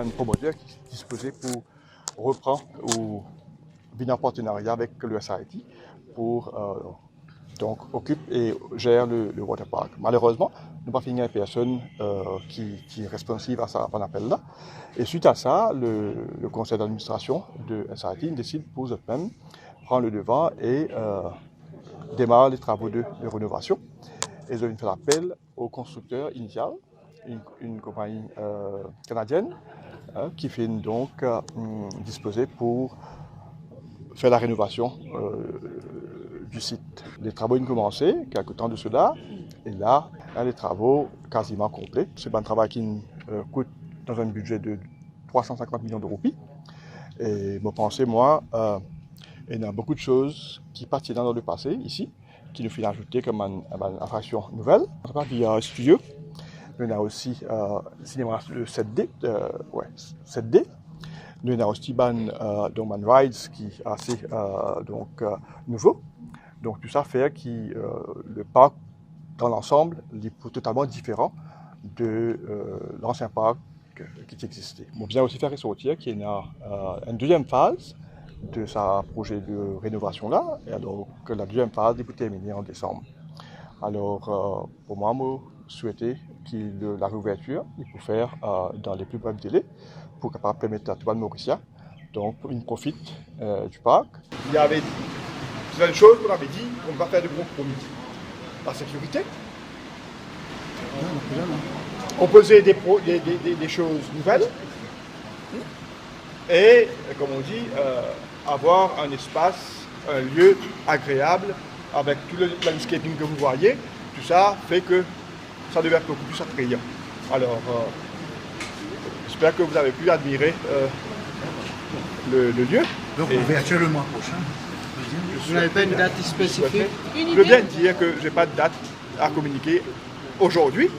un promoteur qui est disposé pour reprendre ou venir en partenariat avec le SIT pour donc occupe et gère le waterpark. Malheureusement, nous n'avons pas fini une personne qui est responsable à ça, on appelle là. Et suite à ça, le conseil d'administration de SIT décide pour eux-mêmes prendre le devant et démarre les travaux de rénovation. Ils ont fait appel au constructeur initial, une compagnie canadienne qui fait donc disposer pour faire la rénovation du site. Les travaux ont commencé quelque temps de cela, et là, les travaux quasiment complets. C'est un travail qui coûte dans un budget de 350 millions de roupies. Et je pense, moi, il y a beaucoup de choses qui partiront dans le passé ici, qui nous font ajouter comme une attraction nouvelle. Il y a un studio, il y a aussi cinéma 7D, 7D. Nous avons aussi un rides qui est assez nouveau. Donc tout ça fait que le parc dans l'ensemble est totalement différent de l'ancien parc qui existait. On vient aussi faire ressortir qu'il y a une deuxième phase de sa projet de rénovation là, et alors que la deuxième phase est terminée en décembre. Alors pour moi, je souhaitais que la réouverture il faut faire dans les plus brefs délais pour permettre à tout le monde Mauricia, donc il profite du parc. Il y avait une chose qu'on avait dit, on ne va pas faire de compromis. La sécurité. Proposer des choses nouvelles et, comme on dit, avoir un espace, un lieu agréable avec tout le landscaping que vous voyez. Tout ça fait que ça devient beaucoup plus attrayant. Alors, j'espère que vous avez pu admirer le lieu. Donc, l'ouverture le mois prochain. Vous n'avez pas une date spécifique? Je veux bien dire que je n'ai pas de date à communiquer aujourd'hui,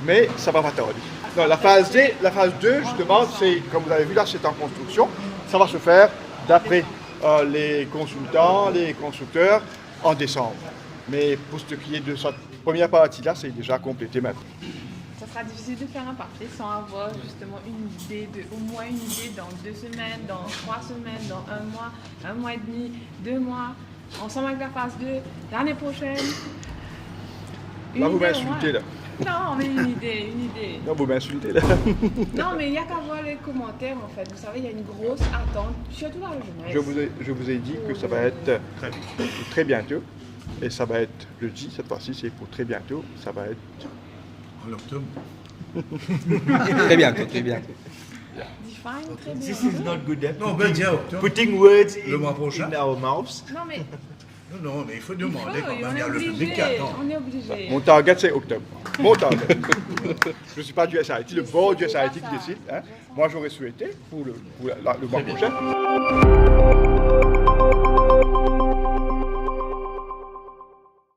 mais ça va pas tarder. Non, la phase 2, justement, c'est, comme vous avez vu là, c'est en construction. Ça va se faire d'après les consultants, les constructeurs, en décembre. Mais pour ce qui est de cette première partie-là, c'est déjà complété maintenant. Ça sera difficile de faire un parfait sans avoir justement une idée, au moins une idée dans 2 semaines, dans 3 semaines, dans 1 mois et demi, 2 mois, ensemble avec la phase 2, l'année prochaine. Là, vous m'insultez, là. Non, mais une idée. Non, vous m'insultez, là. Non, mais il n'y a qu'à voir les commentaires, en fait. Vous savez, il y a une grosse attente, surtout dans la jeunesse. Je vous ai dit que ça va être très bientôt. Et ça va être le dit, cette fois-ci, c'est pour très bientôt. Ça va être... En octobre. Très bientôt, très bientôt. Define très bien. This is not good at Non, on va dire octobre. putting words Le mois prochain. in our mouths. Non, mais Non, mais il faut demander quand on même. Il y est a le public obligé. qui attend. On est obligé. Mon target, c'est octobre. Mon target. Je ne suis pas du SIT, le board du SIT qui décide. Hein. Moi, j'aurais souhaité pour le mois prochain.